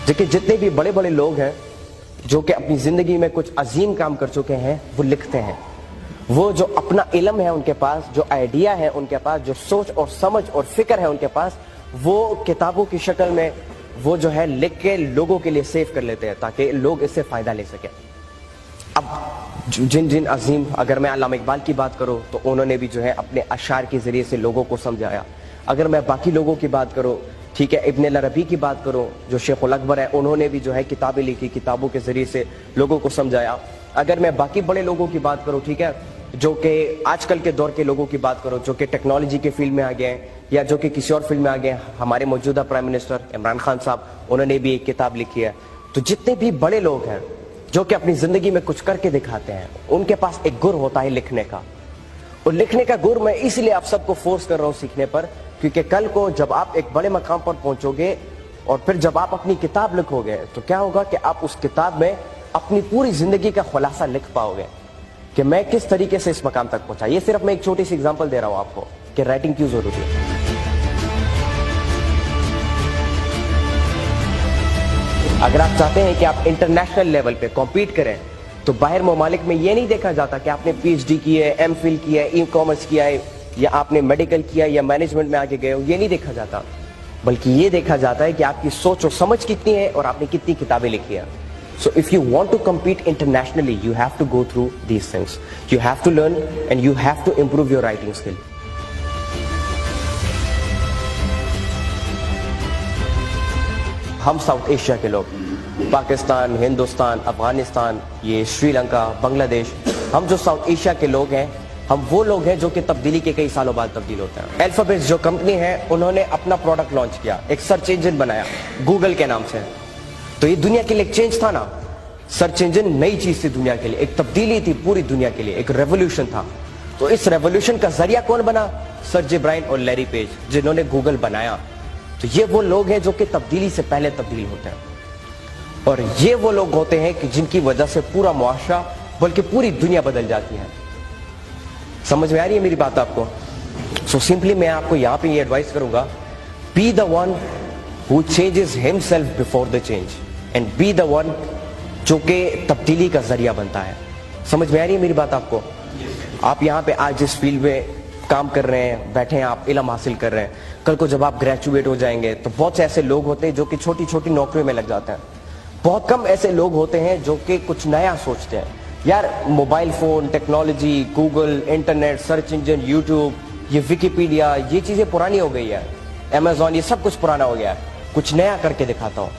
देखिए जितने भी बड़े बड़े लोग हैं जो कि अपनी जिंदगी में कुछ अजीम काम कर चुके हैं वो लिखते हैं। वो जो अपना इल्म है उनके पास, जो आइडिया है उनके पास, जो सोच और समझ और फिक्र है उनके पास, वो किताबों की शक्ल में वो जो है लिख के लोगों के लिए सेव कर लेते हैं ताकि लोग इससे फायदा ले सकें। अब जिन अजीम, अगर मैं अल्लामा इकबाल की बात करूं तो उन्होंने भी जो है अपने अशार के जरिए से लोगों को समझाया। अगर मैं बाकी लोगों की बात करूं, ठीक है, इब्न अरबी की बात करूं जो शेखुल अकबर है, उन्होंने भी जो है किताबें लिखी, किताबों के जरिए से लोगों को समझाया। अगर मैं बाकी बड़े लोगों की बात करूं, ठीक है, जो कि आजकल के दौर के लोगों की बात करूं जो कि टेक्नोलॉजी के फील्ड में आ गए हैं या जो कि किसी और फील्ड में आ गए हैं, हमारे मौजूदा प्राइम मिनिस्टर इमरान खान साहब, उन्होंने भी एक किताब लिखी है। तो जितने भी बड़े लोग हैं जो कि अपनी जिंदगी में कुछ करके दिखाते हैं, उनके पास एक गुर होता है लिखने का। और लिखने का गुर मैं इसलिए आप सबको फोर्स कर रहा हूं सीखने पर, क्योंकि कल को जब आप एक बड़े मकाम पर पहुंचोगे और फिर जब आप अपनी किताब लिखोगे तो क्या होगा कि आप उस किताब में अपनी पूरी जिंदगी का खुलासा लिख पाओगे कि मैं किस तरीके से इस मकाम तक पहुंचा। ये सिर्फ मैं एक छोटी सी एग्जांपल दे रहा हूं आपको कि राइटिंग क्यों जरूरी है। अगर आप चाहते हैं कि आप इंटरनेशनल लेवल पे कॉम्पीट करें तो बाहर ममालिक में ये नहीं देखा जाता कि आपने पीएचडी की है, एमफिल किया है, ई कॉमर्स किया है या आपने मेडिकल किया या मैनेजमेंट में आगे गए हो, ये नहीं देखा जाता, बल्कि ये देखा जाता है कि आपकी सोच और समझ कितनी है और आपने कितनी किताबें लिखी है। So if you want to compete internationally, you have to go through these things. You have to learn and you have to improve your writing skill. हम साउथ एशिया के लोग, पाकिस्तान, हिंदुस्तान, अफगानिस्तान, ये श्रीलंका, बांग्लादेश, हम जो साउथ एशिया के लोग हैं, हम वो लोग हैं जो कि तब्दीली के कई सालों बाद तब्दील होते हैं। अल्फाबेट जो कंपनी है उन्होंने अपना प्रोडक्ट लॉन्च किया, एक सर्च इंजन बनाया गूगल के नाम से। तो ये दुनिया के लिए एक चेंज था ना, सर्च इंजन नई चीज थी दुनिया के लिए, एक तब्दीली थी पूरी दुनिया के लिए, एक रेवोल्यूशन था। तो इस रेवोल्यूशन का जरिया कौन बना? सर्जे ब्राइन और लैरी पेज, जिन्होंने गूगल बनाया। तो ये वो लोग हैं जो कि तब्दीली से पहले तब्दील होते हैं, और ये वो लोग होते हैं कि जिनकी वजह से पूरा मुआशरा बल्कि पूरी दुनिया बदल जाती है। समझ में आ रही है मेरी बात आपको? सो सिंपली मैं आपको यहां पे ये एडवाइस करूंगा, be the one who changes himself before the change and be the one जो कि तब्दीली का जरिया बनता है। समझ में आ रही है मेरी बात आपको? आप यहाँ पे आज जिस फील्ड में काम कर रहे हैं, बैठे हैं, आप इल्म हासिल कर रहे हैं, कल को जब आप ग्रेजुएट हो जाएंगे तो बहुत से ऐसे लोग होते हैं जो कि छोटी छोटी नौकरियों में लग जाते हैं। बहुत कम ऐसे लोग होते हैं जो कि कुछ नया सोचते हैं। यार mobile phone, technology, Google, internet, search engine, YouTube, ये विकिपीडिया, ये चीजें पुरानी हो गई है, अमेजॉन, ये सब कुछ पुराना हो गया है। कुछ नया करके दिखाता हूं।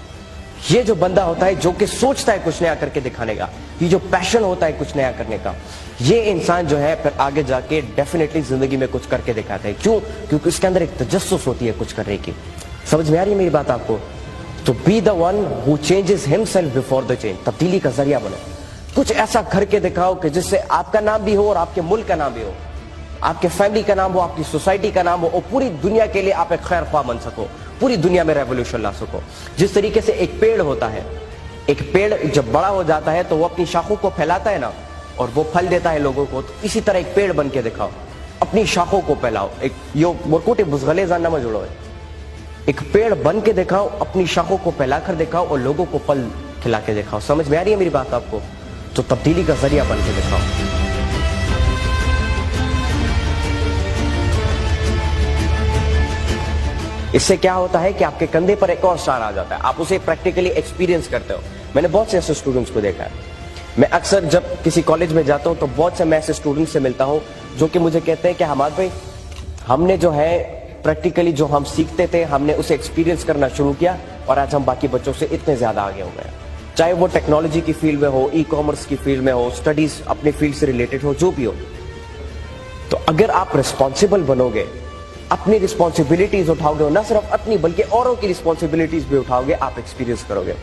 ये जो बंदा होता है जो कि सोचता है कुछ नया करके दिखाने का, ये जो पैशन होता है कुछ नया करने का, ये इंसान जो है फिर आगे जाके डेफिनेटली जिंदगी में कुछ करके दिखाता है। क्यों? क्योंकि उसके अंदर एक तजस्सुस होती है कुछ करने की। समझ में आ रही है मेरी बात आपको? तो be the one who changes himself before the change, तब्दीली का जरिया बनो। कुछ ऐसा करके दिखाओ कि जिससे आपका नाम भी हो और आपके मुल्क का नाम भी हो, आपके फैमिली का नाम हो, आपकी सोसाइटी का नाम हो, और पूरी दुनिया के लिए आप एक खैर ख्वाह बन सको, पूरी दुनिया में रेवोल्यूशन ला सको। जिस तरीके से एक पेड़ होता है, एक पेड़ जब बड़ा हो जाता है तो वो अपनी शाखों को फैलाता है ना, और वो फल देता है लोगों को। तो इसी तरह एक पेड़ बन के दिखाओ, अपनी शाखों को फैलाओ। एक यो मोकोटे बुजगले जानना में जुड़ो, एक पेड़ बन के दिखाओ, अपनी शाखों को फैलाकर दिखाओ और लोगों को फल खिला के दिखाओ। समझ में आ रही है मेरी बात आपको? तो तब्दीली का जरिया बन के दिखाओ। इससे क्या होता है कि आपके कंधे पर एक और स्टार आ जाता है, आप उसे प्रैक्टिकली एक्सपीरियंस करते हो। मैंने बहुत से ऐसे स्टूडेंट्स को देखा है। मैं अक्सर जब किसी कॉलेज में जाता हूं तो बहुत से मैं ऐसे स्टूडेंट्स से मिलता हूं जो कि मुझे कहते हैं कि हमारे भाई, हमने जो है प्रैक्टिकली जो हम सीखते थे हमने उसे एक्सपीरियंस करना शुरू किया और आज हम बाकी बच्चों से इतने ज्यादा आगे हो गए। चाहे वो टेक्नोलॉजी की फील्ड में हो, ई कॉमर्स की फील्ड में हो, स्टडीज अपने फील्ड से रिलेटेड हो, जो भी हो। तो अगर आप रिस्पॉन्सिबल बनोगे, अपनी रिस्पॉन्सिबिलिटीज उठाओगे, न सिर्फ अपनी बल्कि औरों की रिस्पॉन्सिबिलिटीज भी उठाओगे, आप एक्सपीरियंस करोगे।